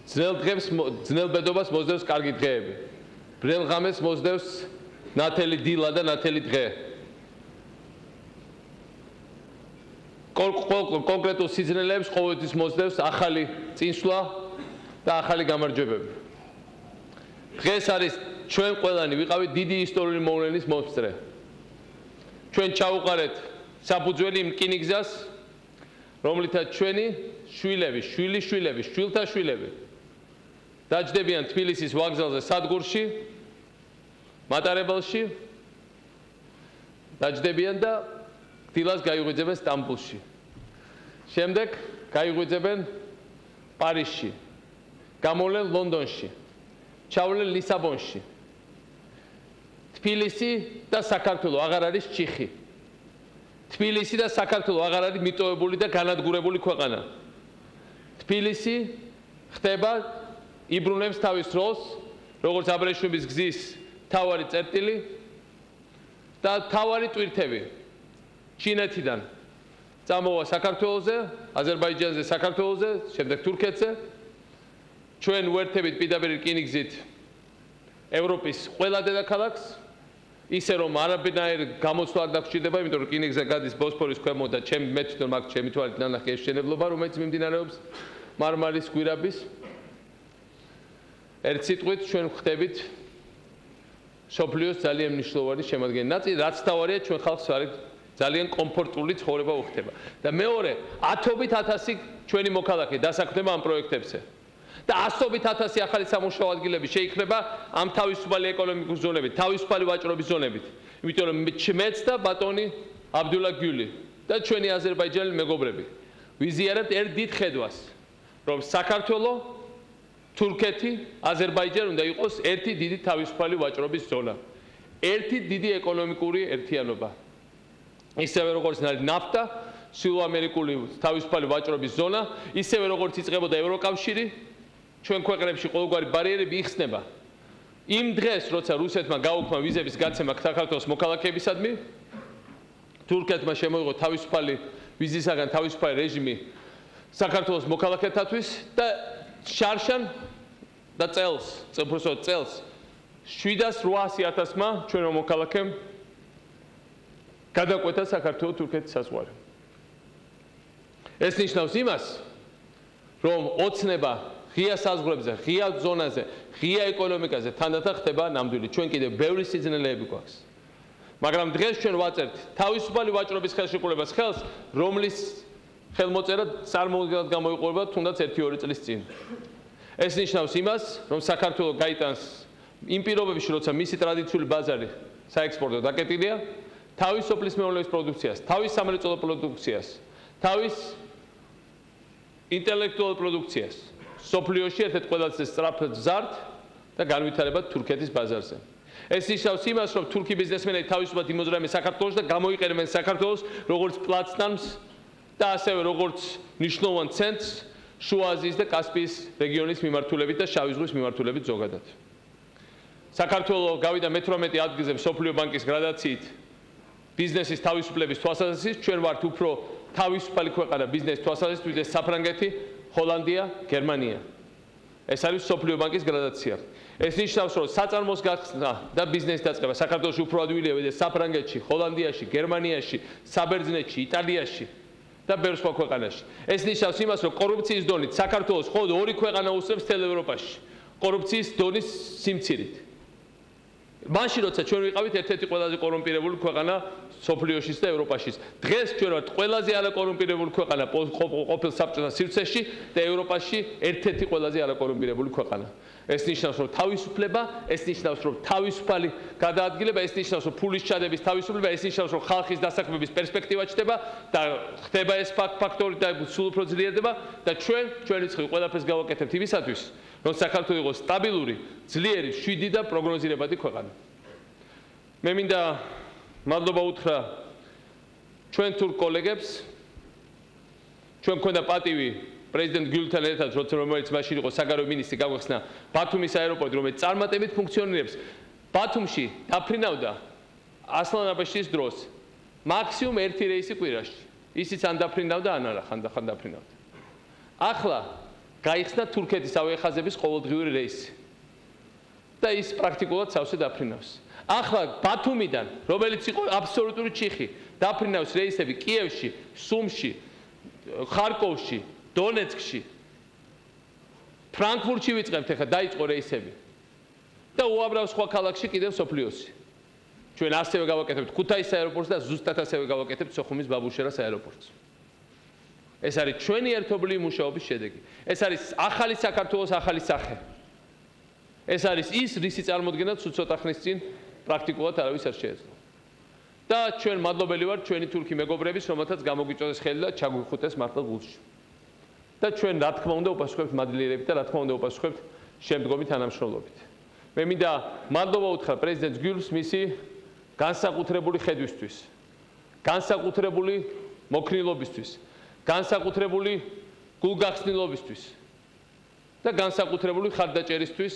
S19: ძნელ ბედობას მოსდევს კარგი დღეები. ბრელ ღამეს მოსდევს ნათელი დილა და ნათელი დღე. კონკრეტულ სიძნელეებს ყოველთვის მოსდევს ახალი წინსვლა და ახალი გამარჯვებები. დღეს არის ჩვენ ყველანი ვიყავით დიდი ისტორიული მოვლენის მომსწრე. ჩვენ ჩავუყარეთ საფუძველი რკინიგზას, რომლითაც ჩვენი შვილები, შვილთა შვილები დაჯდებიან თბილისის ვокზალზე სადგურში, მატარებელში, დაჯდებიან და დილას გაიღვიძებენ სტამბოლში. შემდეგ გაიღვიძებენ პარიზში, გამოვლენ ლონდონში, ჩავლენ ლისაბონში. თბილისი და საქართველო აღარ არის ჩიხი. თბილისი და საქართველო აღარ არის მიტოვებული და განადგურებული ქვეყანა. თბილისი ხდება იბრუნებს თავის როლს, როგორც აბრეშუმის გზის თავარი წერტილი და თავარი ტვირთები. ჩინეთიდან წამოვა საქართველოზე, აზერბაიჯანზე, საქართველოზე, შემდეგ თურქეთზე. ჩვენ ვერთებით პირდაპირ რკინიგზით ევროპის ყველა დედაქალაქს, ისე რომ არაბინაირ გამოსვლა არ დაგჭირდება, იმიტომ რომ რკინიგზა გადის ბოსფორის ქვემოთ და მე თვითონ მაგ ჩემი თვალით ნანახი ეს მშენებლობა, რომელიც მიმდინარეობს მარმარის გვირაბის. ერთ სიტყვით ჩვენ ვხდებით სოფლიოს ძალიან მნიშვნელოვანი შემადგენელი ნაწილი, რაც თავარია ჩვენ ხალხს არის ძალიან კომფორტული ცხოვრება უხდება. და მეორე, ათობით ათასი ჩვენი მოქალაქე დასაქმდება ამ პროექტებზე. და ასობით ათასი ახალი სამუშაო ადგილები შეიქმნება ამ თავისუფალი ეკონომიკური ზონებით, თავისუფალი ვაჭრობის ზონებით. იმიტომ რომ მეც და ბატონი აბდულა გიული და ჩვენი აზერბაიჯანელი მეგობრები ვიზიარებთ ერთ დიდ ხედვას, რომ საქართველო, თურქეთი, აზერბაიჯანი უნდა იყოს ერთი დიდი თავისუფალი ვაჭრობის ზონა. ერთი დიდი ეკონომიკური ერთიანობა. ისევე როგორც ნაფტა, სილოამერიკული თავისუფალი ვაჭრობის ზონა, ისევე როგორც იწყებოდა ევროკავშირი, ჩვენ ქვეყნებში ყოველგვარი ბარიერები იხსნება. იმ დღეს, როცა რუსეთმა გაუქმნა ვიზების გაცემა საქართველოს მოქალაქეებისადმი, თურქეთმა შემოიღო თავისუფალი ვიზისაგან თავისუფალი რეჟიმი საქართველოს მოქალაქეთათვის და შარშან და წელს 700,000-მა ჩვენო მოქალაქემ გადაკვეთა საქართველოს-თურქეთის საზღვარი. ეს ნიშნავს იმას, რომ ოცნება ღია საზღვრებზე, ღია ზონაზე, ღია ეკონომიკაზე თანდათან ხდება ნამდვილი. ჩვენ კიდევ ბევრი სიძნელეები გვაქვს. მაგრამ დღეს ჩვენ ვაწერთ თავისუფალი ვაჭრობის ხელშეკრულებას ხელს, რომლის ხელმოწერა წარმოუდგენლად გამოიყურება თუნდაც 1-2 წლის წინ. ეს ნიშნავს იმას, რომ საქართველო გაიტანს იმ პირობებში, როცა მისი ტრადიციული ბაზარი საექსპორტო დაკეტილია, თავის სოფლის მეურნეობის პროდუქციას, თავის სამრეწველო პროდუქციას, თავის ინტელექტუალურ პროდუქციას სოფლიოში ერთ-ერთ ყველაზე სწრაფად ზარდ და განვითარებად თურქეთის ბაზარზე. ეს ნიშნავს იმას, რომ თურქი ბიზნესმენები თავისუფლად იმოძრაებენ საქართველოს და გამოიყენებენ საქართველოს როგორც პლაცდარმს და ასევე როგორც მნიშვნელოვან ცენტრს შუა აზიის და კასპიის რეგიონის მიმართულებით და შავი ზღვის მიმართულებით ზოგადად. საქართველო გავიდა მე-18 ადგილზე მსოფლიო ბანკის გრადაციით ბიზნესის თავისუფლების თვალსაზრისით, ჩვენ ვართ უფრო თავისუფალი ქვეყანა ბიზნესის თვალსაზრისით, ვიდრე საფრანგეთი, ჰოლანდია, გერმანია. ეს არის მსოფლიო ბანკის გრადაცია. ეს ნიშნავს, რომ საწარმოს გახსნა და ბიზნესის დაწყება საქართველოში უფრო ადვილია, ვიდრე საფრანგეთში, ჰოლანდიაში, გერმანიაში, საბერძნეთში, იტალიაში და ბევრ სხვა ქვეყანაში. ეს ნიშნავს იმას, რომ კორუფციის დონით საქართველოს მხოლოდ 2 ქვეყანა უსწრებს მთელ ევროპაში. კორუფციის დონის სიმცირით. მაშინ როცა ჩვენ ვიყავით ერთ-ერთი ყველაზე კორუმპირებული ქვეყანა სოფლიოშიც და ევროპაშიც. დღეს ჩვენ ვართ ყველაზე არაკორუმპირებული ქვეყანა ყოფილ საბჭოთა სივრცეში და ევროპაში ერთ-ერთი ყველაზე არაკორუმპირებული ქვეყანა. ეს ნიშნავს, რომ თავისუფლება, ეს ნიშნავს, რომ თავისუფალი გადაადგილება, ეს ნიშნავს, რომ ფულის ჩადების თავისუფლება, ეს ნიშნავს, რომ ხალხის დასაქმების პერსპექტივა ჩდება და ხდება ეს ფაქტორი და სულ უფრო ძლიერდება და ჩვენი ცხრი ყველაფერს გავაკეთებთ იმისათვის, რომ საქართველოს იყოს სტაბილური, ძლიერი, შვიდი და პროგნოზირებადი ქვეყანა. მე მინდა მადლობა უთხრა ჩვენ თურქ კოლეგებს. ჩვენ გვქონდა პატივი პრეზიდენტ გიულთან ერთად, რომელიც მაშინ იყო საგარეო მინისტრი, გაგვეხსნა ბათუმის აეროპორტი, რომელიც წარმატებით ფუნქციონირებს. ბათუმში დაფრინავდა ასლან აბაშიძის დროს მაქსიმუმ ერთი რეისი კვირაში. ისიც ან დაფრინავდა, ან არა, ხანდახან დაფრინავდა. ახლა გაიხსნა თურქეთის ავიახაზების ყოველდღიური რეისი. და ის პრაქტიკულად სავსე დაფრინავს. ახლა ბათუმიდან, რომელიც იყო აბსოლუტური ჩიხი, დაფრინავს რეისები კიევში, სუმში, ხარკოვში, დონეცკში, ფრანკფურტში ვიწყებთ ახლა დაიწყო რეისები. და უამრავ სხვა ქალაქში კიდევ სოფლიოსი. ჩვენ ასევე გავაკეთებთ ქუთაისის აეროპორტს და ზუსტად ასევე გავაკეთებთ სოხუმის ბაბუშერას აეროპორტს. ეს არის ჩვენი ერთობლივი მუშაობის შედეგი. ეს არის ახალი საქართველოს ახალი სახე. ეს არის ის, რისი წარმოქმნა თუ ცოტა ხნის წინ პრაქტიკულად არავის არ შეეძლო. და ჩვენ მადლობელი ვართ ჩვენი თურქი მეგობრების, რომელთაც გამოგვიწვევეს ხელი და ჩაგვიხუტეს მართლა გულში. და ჩვენ რა თქმა უნდა უპასუხებთ მადლიერებით და რა თქმა უნდა უპასუხებთ შემდგომი თანამშრომლობით. მე მინდა მადლობა უთხრა პრეზიდენტ გიულს მისი განსაკუთრებული ხედვისთვის, განსაკუთრებული მოქნილობისთვის, განსაკუთრებული გულგახსნილობისთვის და განსაკუთრებული ხარდაჭერისთვის,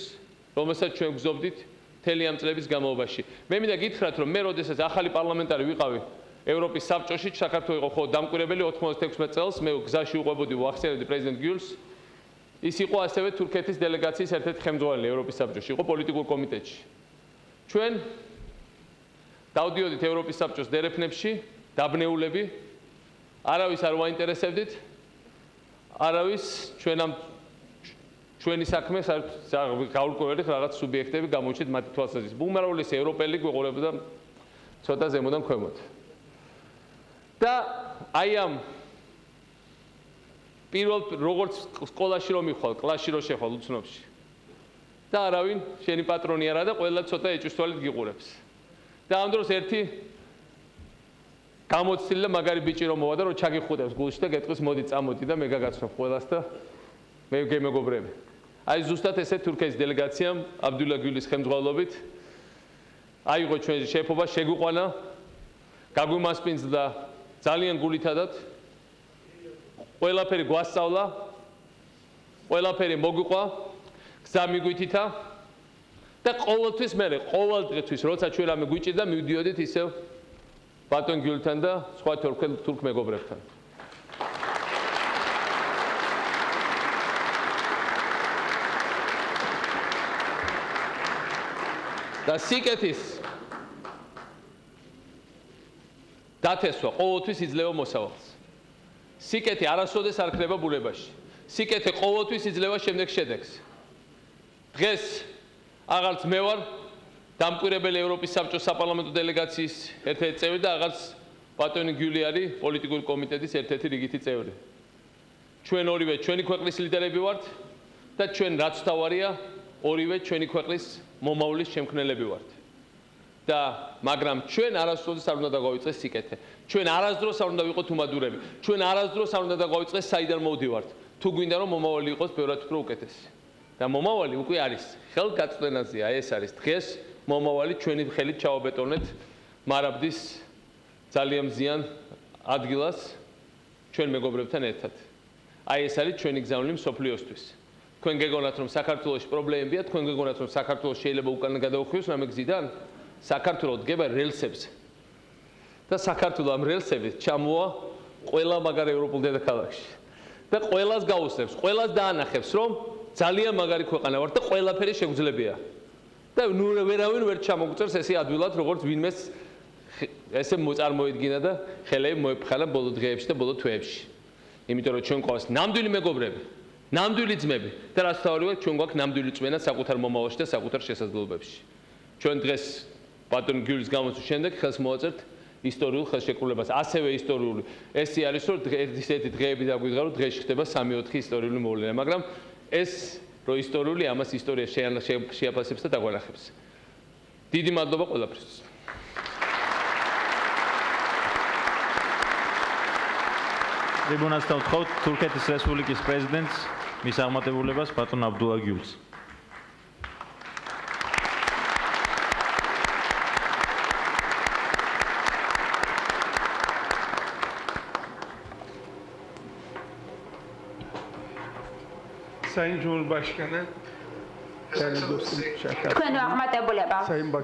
S19: რომელსაც ჩვენ გზობდით მთელი ამ წლების განმავლობაში. მე მინდა გითხრათ, რომ მე როდესაც ახალი პარლამენტარი ვიყავი ევროპის საბჭოში, საქართველოს იყო ხოლმე დამკვირვებელი 96 წელს, მე გზაში უყვებოდი ვახსენებდი პრეზიდენტ გიულს. ის იყო ასევე თურქეთის დელეგაციის ერთ-ერთი ხელმძღვანელი ევროპის საბჭოში, იყო პოლიტიკურ კომიტეტში. ჩვენ დავდიოდით ევროპის საბჭოს დერეფნებში, დაბნეულები, არავის არ ვაინტერესებდით, არავის ჩვენი საქმე გაურკვევლით რაღაც სუბიექტები გამოჩნდით მათი თვალსაზრისით. უმრავლესი ევროპელი გვეყურებოდა ცოტა ზემოდან ქვემოთ. და აი ამ პირველ როგორც სკოლაში რომ მიხვალ, კლასში რომ შეხვალ უცნობში. და არავინ შენი პატრონი არა და ყველა ცოტა ეჭვსთვალით გიყურებს. და ამ დროს ერთი გამოცდილი და მაგარი ბიჭი რომ მოვა და რომ ჩაგიხუტებს გულში და გეტყვის მოდი წამოდი და მე გაგაცნობ ყველას და მე გემეგობრები. აი ზუსტად ესე თურქეთის დელეგაციამ აბდულა გიულის ხელმძღვანელობით აიღო ჩვენი შეფობა, შეგვიყვანა, გაგვიმასპინძლა ძალიან გულითადად. ყველაფერი გვასწავლა, ყველაფერი მოგვიყვა, გზა მიგვითითა და ყოველთვის ყოველ დღეთვის როცა ჩვენ რამე გვიჭირდა, მივდიოდით ისევ ბატონ გიულთან და სხვა თურქ მეგობრებთან. და სიკეთის დათესვა ყოველთვის იძლევა მოსავალს. სიკეთი არასოდეს არ ხდება ბუნებაში. სიკეთი ყოველთვის იძლევა შემდეგ შედეგს. დღეს აღარც მე ვარ დამკვირვებელი ევროპის საბჭოს საპარლამენტო დელეგაციის ერთ-ერთი წევრი და აღარც ბატონი გიული არის პოლიტიკური კომიტეტის ერთ-ერთი რიგითი წევრი. ჩვენ ორივე ჩვენი ქვეყნის ლიდერები ვართ და ჩვენ რაც თავარია ორივე ჩვენი ქვეყნის მომავლის შემქმნელები ვართ. და მაგრამ ჩვენ არასდროს არ უნდა დაგვაუწყდეს სიკეთე. ჩვენ არასდროს არ უნდა ვიყოთ უმადურები. ჩვენ არასდროს არ უნდა დაგვაუწყდეს საიდან მოვდივართ. თუ გვინდა რომ მომავალი იყოს ბევრად უფრო უკეთესი. და მომავალი უკვე არის. ხელგაწვენაზეა ეს არის დღეს მომავალი ჩვენი ხელით ჩავაბეტონეთ მარაბდის ძალიან მზიან ადგილას ჩვენ მეგობრებთან ერთად. აი ეს არის ჩვენი გზავნილი მსოფლიოსთვის. თქვენ გეგონათ რომ საქართველოში პრობლემებია, თქვენ გეგონათ რომ საქართველოს შეიძლება უკან გადაუხვიოს რამე გზიდან? საქართველოს დგება რელსებზე. და საქართველოს ამ რელსებით ჩამოვა ყველა მაგარი ევროპულ დედაქალაქში. და ყველას გაუსწრებს, ყველას დაანახებს რომ ძალიან მაგარი ქვეყანა ვართ და ყველაფერი შეგვძლებია. და ვერავინ ვერ ჩამოგწერს ესე ადვილად როგორც ვინმეს ესე მოწარმოედგინა და ხელები მოეფხალა ბოლო დღეებში და ბოლო თვეებში. იმიტომ რომ ჩვენ გვყავს ნამდვილი მეგობრები, ნამდვილი ძმები და რაც თავარია ჩვენ გვაქვს ნამდვილი წვენა საკუთარ მომავალში და საკუთარ შესაძლებლობებში. ჩვენ დღეს ბატონ გიulis გამოსვლის შემდეგ ხელს მოაწერთ ისტორიულ ხელშეკრულებას. ასევე ისტორიული ეს არის რომ ესეთი დღეები დაგვიდგა რომ დღეში ხდება 3-4 ისტორიული მოვლენა, მაგრამ ეს რომ ისტორიული ამას ისტორია შეაფასებს და დაგვანახებს. დიდი მადლობა ყველაფრისთვის.
S16: ტრიბუნას დავთხოვთ თურქეთის რესპუბლიკის პრეზიდენტს მის აღმატებულებას ბატონ აბდულა გიულს.
S20: Sayın Cumhurbaşkanı, değerli dostum Şakir.
S18: თქვენ აღმატებულება.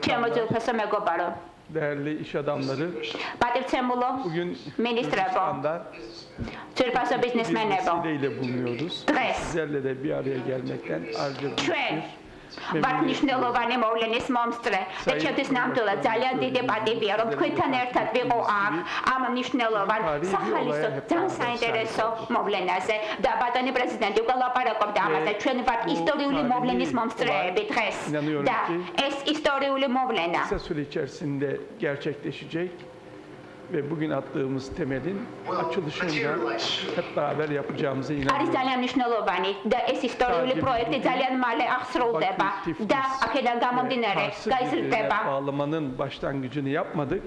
S18: ჩემოძილფესო მეგობარო.
S20: Değerli iş adamları.
S18: პატივცემულო ministrebo. Türkpaso biznesmenebo.
S20: Ile bulunuyoruz. Sizlerle de bir araya gelmekten ayrıca
S18: ვართ მნიშვნელოვანი მოვლენის მომსწრე და ჩემთვის ნამდვილად ძალიან დიდი პატივია რომ თქვენთან ერთად ვიყო აქ ამ მნიშვნელოვან სახალისო ძალიან საინტერესო მოვლენაზე და ბატონი პრეზიდენტი უკვე ლაპარაკობდა ამაზე ჩვენ ვართ ისტორიული მოვლენის მომსწრეები დღეს და ეს ისტორიული მოვლენა
S20: süre içerisinde gerçekleşecek ve bugün attığımız temelin açılışında hep beraber yapacağımıza inanıyorum.
S18: არის ძალიან მნიშვნელოვანი და ეს ისტორიული პროექტი ძალიან მალე აღსრულდება და აქედან გამომდინარე გაიზრდება.
S20: Bağlamanın başlangıcını yapmadık.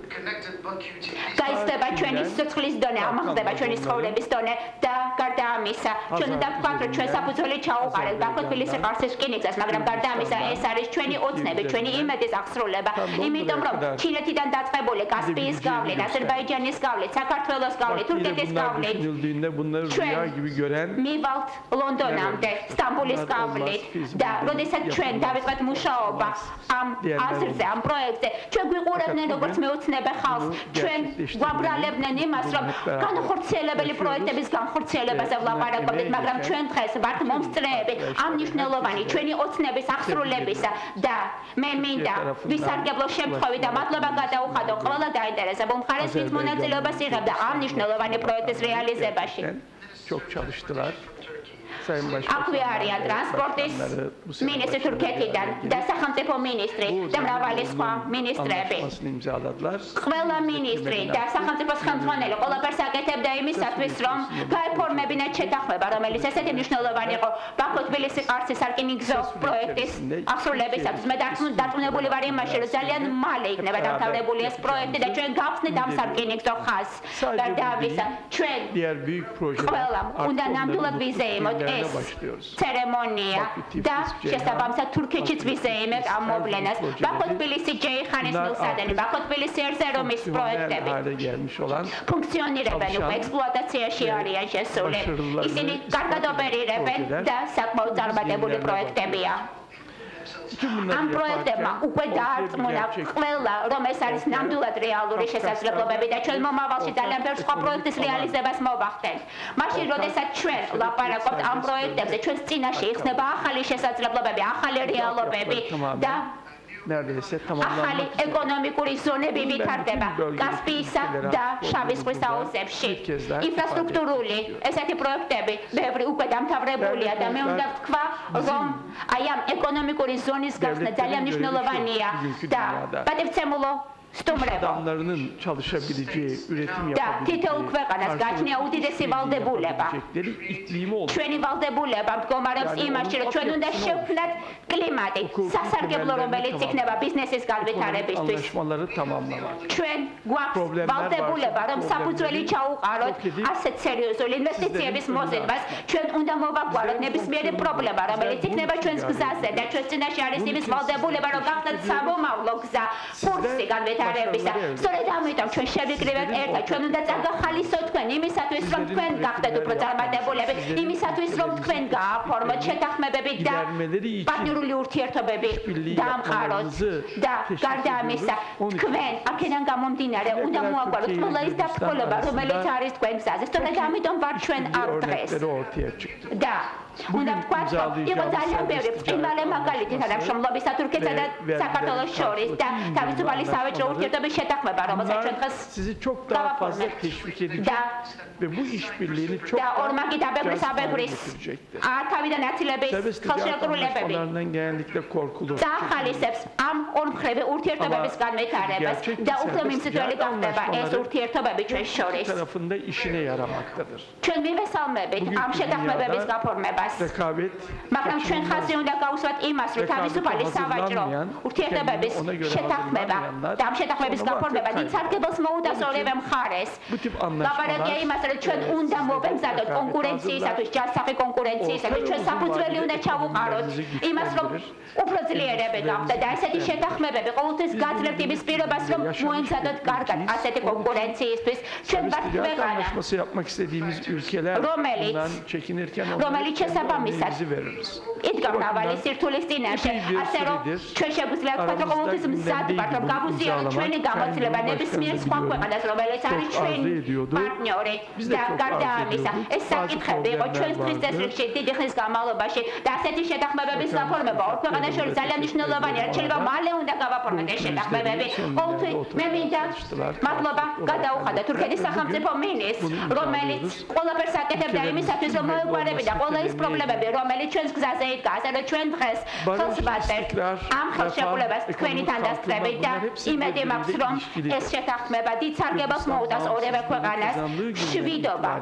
S18: გაიზრდება ჩვენი სიცხლის დონე, ამაღლდება ჩვენი ცხოვრების დონე და გარდა ამისა, ჩვენ უნდა ვთქვათ, რომ ჩვენ საფუძველი ჩაუყარეთ ბაქო-თბილისი ყარსის რკინიგზას, მაგრამ გარდა ამისა, ეს არის ჩვენი ოცნები, ჩვენი იმედის აღსრულება, იმიტომ რომ ჩინეთიდან დაწყებული კასპიის გავლით, Azerbaycan'ın gavlet, საქართველოს gavlet, Türkiye'nin gavlet.
S20: Bunları rüya gibi gören
S18: მივალთ ლონდონამდე, სტამბულის gavlet და როდესაც ჩვენ დავიწყეთ მუშაობა ამ აზრზე, ამ პროექტზე, ჩვენ გვიყურებდნენ როგორც მეოცნებე ხალხს, ჩვენ გვაბრალებდნენ იმას, რომ განხორციელებელი პროექტების განხორციელებაზე ვლაპარაკობდით, მაგრამ ჩვენ დღეს ვართ მომსწრეები ამ მნიშვნელოვანი ჩვენი ოცნების აღსრულებისა და მე მინდა ვისარგებლო შემთხვევით და მადლობა გადაუხადო ყველა დაინტერესებულ მხარეს ვინც მონაწილეობას იღებდა ამ მნიშვნელოვანი პროექტის რეალიზებაში.
S20: Çok çalıştılar.
S18: აქვე არიან ტრანსპორტის მინისტრი თურქეთიდან და სახელმწიფო მინისტრი და მრავალი სხვა მინისტრები. ყველა მინისტრი და სახელმწიფოს ხელმძღვანელი ყველაფერს აკეთებდა იმისათვის, რომ გაეფორმებინათ შეთანხმება, რომელიც ესეთი მნიშვნელოვანი იყო ბაქო-თბილისი ყარსის სარკინიგზო პროექტის აღსრულებისათვის. მე დარწმუნებული ვარ იმაში, რომ ძალიან მალე იქნება დამთავრებული ეს პროექტი და ჩვენ გავხსნით ამ სარკინიგზო ხაზს. გარდა ამისა, ჩვენ ყველამ უნდა ნამდვილად ვიზეიმოთ ცერემონია და შესაბამისად თურქეთშიც ვიზეიმებთ ამ მოვლენას. ბაქო-თბილისი ჯეიხანის მილსადენი, ბაქო-თბილისი ერზერომის პროექტები ფუნქციონირებენ უკვე ექსპლუატაციაში არიან შესული. ისინი კარგად ოპერირებენ და საკმაოდ წარმატებული პროექტებია. ამ პროექტებმა უკვე დაარწმუნა ყველა, რომ ეს არის ნამდვილად რეალური შესაძლებლობები და ჩვენ მომავალში ძალიან ბევრ სხვა პროექტის რეალიზებას მოვახდენთ. მაშინ, როდესაც ჩვენ ვლაპარაკობთ ამ პროექტებზე, ჩვენს წინაშე იხსნება ახალი შესაძლებლობები, ახალი რეალობები და ახალი ეკონომიკური ზონები ვითარდება კასპიისა და შავი ზღვის აუზებში. ინფრასტრუქტურული ესეთი პროექტები ბევრი უკვე დამთავრებულია და მე უნდა ვთქვა, რომ აი ამ ეკონომიკური ზონის გახსნა ძალიან მნიშვნელოვანია და პატივცემულო სტუმრებო და თითოეულ ქვეყანას გააჩნია უდიდესი ვალდებულება. ჩვენი ვალდებულება მდგომარეობს იმაში, რომ ჩვენ უნდა შევქმნათ კლიმატი, სასარგებლო, რომელიც იქნება ბიზნესის განვითარებისთვის. ჩვენ გვაქვს ვალდებულება, რომ საფუძველი ჩაუყაროთ ასეთ სერიოზული ინვესტიციების მოზიდვას. ჩვენ უნდა მოვაგვაროთ ნებისმიერი პრობლემა, რომელიც იქნება ჩვენს გზაზე და ჩვენს წინაშე არის იმის ვალდებულება, რომ გავხდეთ სამომავლო გზა, კურსი განვითარებისა. სწორედ ამიტომ ჩვენ შევიკრიბეთ ერთად, ჩვენ უნდა წაგახალისოთ თქვენ იმისათვის, რომ თქვენ გახდეთ უფრო წარმატებულები, იმისათვის, რომ თქვენ გააფორმოთ შეთანხმებები და პარტნიორული ურთიერთობები დაამყაროთ და გარდა ამისა, თქვენ აქედან გამომდინარე უნდა მოაგვაროთ ყველა ის დაწყვილება, რომელიც არის თქვენ გზაზე. სწორედ ამიტომ ვართ ჩვენ აქ დღეს. და უნდა ვთქვათ, რომ იყო ძალიან ბევრი ბრწყინვალე მაგალითი თანამშრომლობისა თურქეთსა და საქართველოს შორის და თავისუფალი სავაჭრო ურთიერთობის შეთანხმება, რომელსაც ჩვენ დღეს
S20: sizi çok daha fazla teşvik edecek ve bu işbirliğini çok
S18: და ორმაგი დაბეგვრის აბეგრის თავიდან აცილების ხელშეკრულებები
S20: genellikle korkulur.
S18: დაახალისებს ამ ორმხრივი ურთიერთობების განვითარებას და უფრო მიმზიდველი გახდება ეს ურთიერთობები ჩვენ შორის.
S20: tarafında işine yaramaktadır.
S18: ჩვენ მივესალმებით ამ შეთანხმებების გაფორმებას. მაგრამ ჩვენ ხაზი უნდა გავუსვათ იმას, რომ თავისუფალი სავაჭრო ურთიერთობების შეთანხმება და ამ შეთანხმების გაფორმება დიდ სარგებელს მოუდავს ორივე მხარეს. ლაპარაკია იმას, რომ ჩვენ უნდა მოვემზადოთ კონკურენციისათვის, ჯანსაღი კონკურენციისათვის, ჩვენ საფუძველი უნდა ჩავუყაროთ იმას, რომ უფრო ძლიერები გახდა და ესეთი შეთანხმებები ყოველთვის გაძლევთ იმის პირობას, რომ მოემზადოთ კარგად ასეთი კონკურენციისთვის. ჩვენ ვართ ქვეყანა,
S20: yapmak istediğimiz ülkeler bundan çekinirken
S18: რომელიც შესაბამისად იდგა მრავალი სირთულის წინაშე, ასე რომ ჩვენ შეგვიძლია ვთქვათ, რომ ყოველთვის მზად ვართ, რომ გავუზიაროთ ჩვენი გამოცდილება ნებისმიერ სხვა ქვეყანას, რომელიც არის ჩვენი პარტნიორი და გარდა ამისა, ეს საკითხები იყო ჩვენს დღის წესრიგში დიდი ხნის განმავლობაში და ასეთი შეთანხმებების გაფორმება ორ ქვეყანას შორის ძალიან მნიშვნელოვანია. შეიძლება მალე უნდა გავაფორმოთ ეს შეთანხმებები. ყოველთვის მე მინდა მადლობა გადაუხადა თურქეთის სახელმწიფო მინისტრს, რომელიც ყველაფერს აკეთებდა იმისათვის, რომ მოეგვარებინა ყველა ის პრობლემები, რომელიც ჩვენს გზაზე იდგა, ასე რომ ჩვენ დღეს ხელს ვაწერთ ამ ხელშეკრულებას თქვენი თანდასწრებით და იმედი მაქვს, რომ ეს შეთანხმება დიდ სარგებელს მოუდავს ორივე ქვეყანას. მშვიდობა,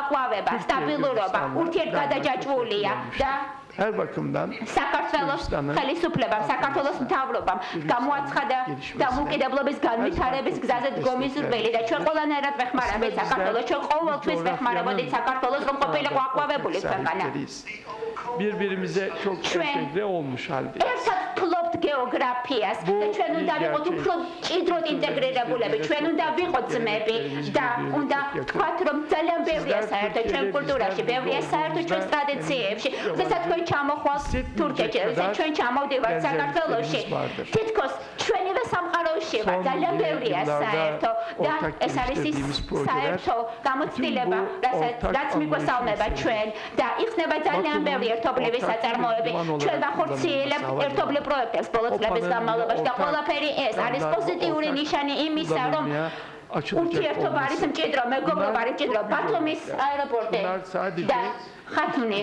S18: აყვავება, სტაბილურობა, ურთიერთგადაჯაჭვულია და
S20: her bakımdan
S18: საქართველოს ხელისუფლებამ, საქართველოს მთავრობამ გამოაცხადა დამოუკიდებლობის განვითარების გზაზე დგომის რბილი და ჩვენ ყველანაირად ვეხმარებით საქართველოს, ჩვენ ყოველთვის ვეხმარებოდით საქართველოს, რომ ყოფილიყო აყვავებული ქვეყანა.
S20: birbirimize çok entegre olmuş halde.
S18: ერთად ფლობთ გეოგრაფიას და ჩვენ უნდა ვიყოთ უფრო ჭიდროდ ინტეგრირებულები, ჩვენ უნდა ვიყოთ ძმები და უნდა ვთქვათ, რომ ძალიან ბევრია საერთო ჩვენ კულტურაში, ბევრია საერთო ჩვენ ტრადიციებში. როდესაც თქვენ ჩამოხვალთ თურქეთში, როდესაც ჩვენ ჩამოვდივართ საქართველოში, თითქოს ჩვენივე სამყაროში ვარ, ძალიან ბევრია საერთო და ეს არის ის საერთო გამოცდილება, რაც მიგვესალმება ჩვენ და იქნება ძალიან ბევრი ერთობლივი საწარმოები. ჩვენ ვახორციელებთ ერთობლივ პროექტებს ბოლო წლების განმავლობაში და ყველაფერი ეს არის პოზიტიური ნიშანი იმისა, რომ ურთიერთობა არის მჭიდრო, მეგობრობა არის მჭიდრო. ბათუმის აეროპორტი და ხათუნი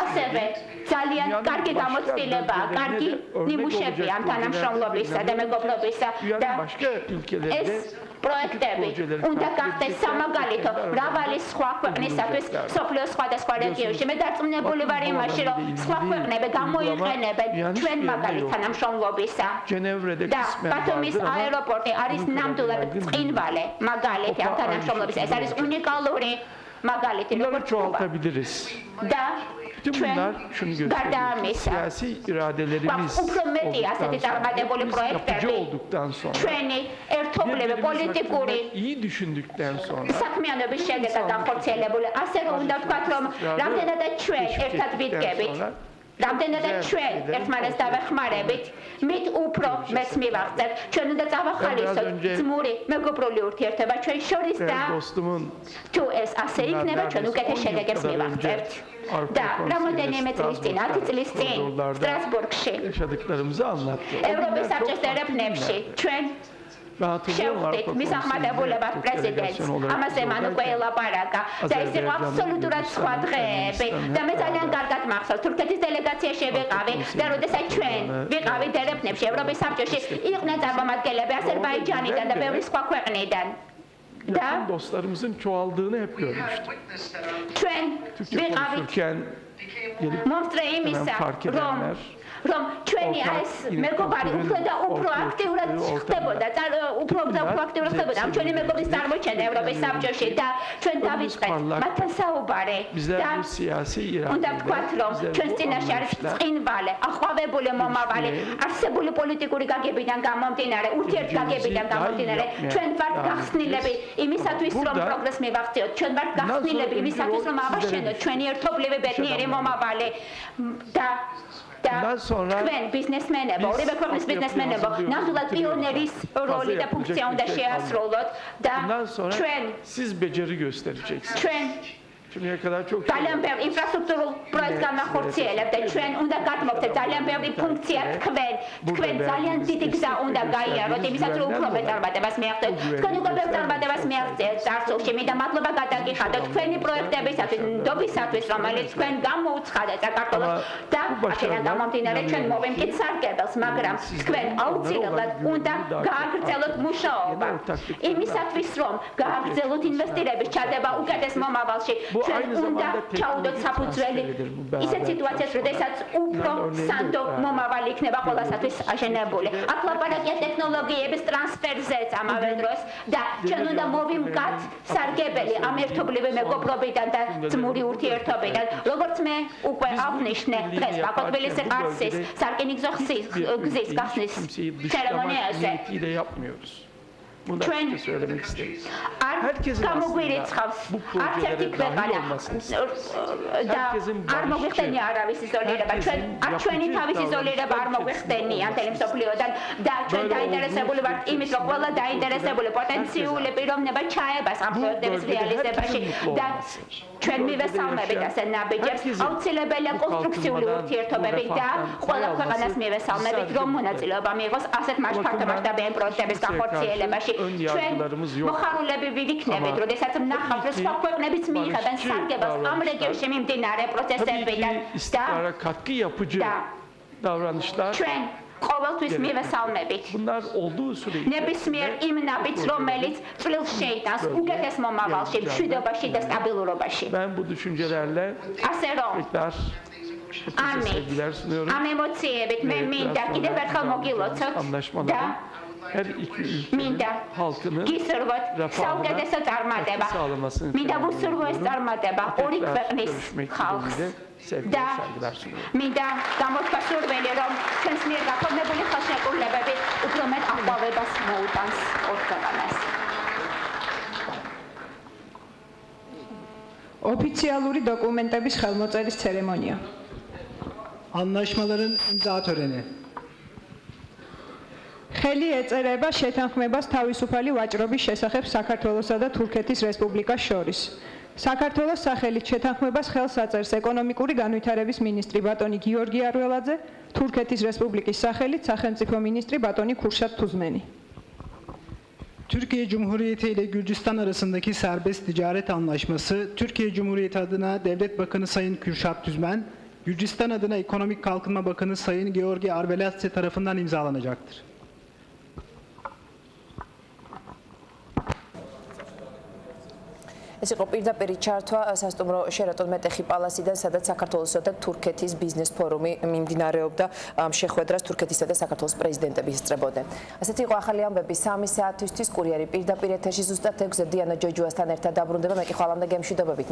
S18: ასევე ძალიან კარგი გამოცდილება, კარგი ნიმუშები ამ თანამშრომლობისა და მეგობრობისა და ეს პროექტები უნდა გახდეს სამაგალითო მრავალი სხვა ქვეყნისათვის სოფლიოს სხვადასხვა რეგიონში. მე დარწმუნებული ვარ იმაში, რომ სხვა ქვეყნები გამოიყენებენ ჩვენ მაგალითად თანამშრომლობისა და ბათუმის აეროპორტი არის ნამდვილად წყინვალე მაგალითი ამ თანამშრომლობისა. ეს არის უნიკალური მაგალითი, როგორც და
S20: Bunlar şunu gösteriyor. Siyasi iradelerimiz yapıcı olduktan sonra birbirimiz iyi düşündükten sonra
S18: რამდენადაც ჩვენ ერთმანეთს დავეხმარებით, მით უფრო მეც მივახცევ. ჩვენ უნდა წავახალისოთ ძმური მეგობრული ურთიერთობა ჩვენ შორის და თუ ეს ასე იქნება, ჩვენ უკეთეს შედეგებს მივახცევთ. და რამოდენიმე წლის წინ, 10 წლის წინ სტრასბურგში ევროპის საბჭოს ერევნებში ჩვენ შევხვდით მის ახმადებულებად პრეზიდენტს, ამაზე მან უკვე ელაპარაკა და ეს იყო აბსოლუტურად სხვა დღეები და მე ძალიან კარგად მახსოვს თურქეთის დელეგაციაში ვიყავი და როდესაც ჩვენ ვიყავით ერევნებში ევროპის საბჭოში იყვნენ წარმომადგენლები აზერბაიჯანიდან და ბევრი სხვა ქვეყნიდან და
S20: dostlarımızın çoğaldığını hep görmüştük.
S18: ჩვენ ვიყავით მომსწრე იმისა, რომ ჩვენი ეს მეგობარი უფრო და უფრო აქტიურად ხდებოდა, უფრო და უფრო აქტიურად ხდებოდა ამ ჩვენი მეგობრის წარმოჩენა ევროპის საბჭოში და ჩვენ დავიწყეთ მათთან საუბარი და უნდა ვთქვათ, რომ ჩვენს წინაშე არის წყინვალე, აყვავებული მომავალი, არსებული პოლიტიკური გაგებიდან გამომდინარე, ურთიერთგაგებიდან გამომდინარე, ჩვენ ვართ გახსნილები იმისათვის, რომ პროგრესს მივახციოთ, ჩვენ ვართ გახსნილები იმისათვის, რომ ავაშენოთ ჩვენი ერთობლივი ბედნიერი მომავალი და თქვენ ბიზნესმენებო, ორივე ქვეყნის ბიზნესმენებო, ნამდვილად პიონერის როლი და ფუნქცია უნდა შეასრულოთ და ჩვენ ძალიან ბევრი ინფრასტრუქტურულ პროექტს განახორციელებთ და ჩვენ უნდა გადმოგცეთ ძალიან ბევრი ფუნქცია თქვენ ძალიან დიდი გზა უნდა გაიაროთ იმისაც რომ უფრო მეტ წარმატებას მიაღწევთ თქვენ უკვე ბევრ წარმატებას მიაღწევთ წარსულში მინდა მადლობა გადაგიხადოთ თქვენი პროექტებისათვის ნდობისათვის რომელიც თქვენ გამოუცხადეთ საქართველოს და აქედან გამომდინარე ჩვენ მოვემკით სარგებელს მაგრამ თქვენ აუცილებლად უნდა გააგრძელოთ მუშაობა იმისათვის რომ გააგრძელოთ ინვესტირების ჩადება უკეთეს მომავალში ჩვენ უნდა ჩაუდოთ საფუძველი ისეთ სიტუაციას, როდესაც უფრო სანდო მომავალი იქნება ყველასათვის აშენებული. აქ ლაპარაკია ტექნოლოგიების ტრანსფერზეც ამავე დროს და ჩვენ უნდა მოვიმკათ სარგებელი ამ ერთობლივი მეგობრობიდან და ძმური ურთიერთობიდან. როგორც მე უკვე აღნიშნე დღეს ბაქო-თბილისი ყარსის სარკინიგზო გზის გახსნის ცერემონიაზე ჩვენ არ გამოგვირიცხავს არც ერთი ქვეყანა და არ მოგვიხდენია არავის იზოლირება ჩვენ არ ჩვენი თავის იზოლირება არ მოგვიხდენია მთელი მსოფლიოდან და ჩვენ დაინტერესებული ვართ იმით რომ ყველა დაინტერესებული პოტენციური პიროვნება ჩაებას ამ პროექტების რეალიზებაში და ჩვენ მივესალმებით ასე ნაბიჯებს აუცილებელია კონსტრუქციული ურთიერთობები და ყველა ქვეყანას მივესალმებით რომ მონაწილეობა მიიღოს ასეთ ფართომასშტაბიან პროექტების განხორციელებაში ჩვენ მოხარულები ვიქნებით, როდესაც ვნახავთ, რომ სხვა ქვეყნებიც მიიღებენ სარგებელს ამ რეგიონში მიმდინარე პროცესებიდან და ჩვენ ყოველთვის მივესალმებით ნებისმიერ იმ ნაბიჯს, რომელიც წვრილს შეიტანს უკეთეს მომავალში, მშვიდობაში და სტაბილურობაში. ასე რომ ამ ემოციებით მე მინდა კიდევ ერთხელ მოგილოცოთ და მინდა გისურვოთ საუკეთესო წარმატება მინდა ვუსურვო ეს წარმატება ორი ქვეყნის ხალხს და მინდა გამოთქვასურველი რომ ჩვენს მიერ გაფორმებული ხელშეკრულებები უფრო მეტ აღბავებას მოუტანს ორ ქვეყანას
S21: ოფიციალური დოკუმენტების ხელმოწერის ცერემონია
S22: Anlaşmaların imza töreni.
S21: ხელი ეწერება შეთანხმებას თავისუფალი ვაჭრობის შესახებ საქართველოსა და თურქეთის რესპუბლიკას შორის. საქართველოს სახელით შეთანხმებას ხელს აწერს ეკონომიკური განვითარების მინისტრი ბატონი გიორგი არველაძე, თურქეთის რესპუბლიკის სახელით სახელმწიფო მინისტri ბატონი Kürşat Tuzmeni.
S22: Türkiye Cumhuriyeti ile Gürcistan arasındaki serbest ticaret anlaşması, Türkiye Cumhuriyeti adına Devlet Bakanı Sayın Kürşat Tuzmen, Gürcistan adına Ekonomik Kalkınma Bakanı Sayın Georgi Arveladze tarafından imzalanacaktır.
S1: ეს იყო პირდაპირი ჩართვა სასტუმრო Sheraton მეტეხი პალასიდან, სადაც საქართველოსა და თურქეთის ბიზნეს ფორუმი მიმდინარეობდა შეხვედრას თურქეთისა და საქართველოს პრეზიდენტები ისწრებოდნენ. ასეთი იყო ახალი ამბები 3 საათისთვის კურიერი პირდაპირ ეთერში ზუსტად 6-ზე დიანა ჯოჯუასთან ერთად დაბრუნდება. მე კი ხვალამდე გემშვიდობებით.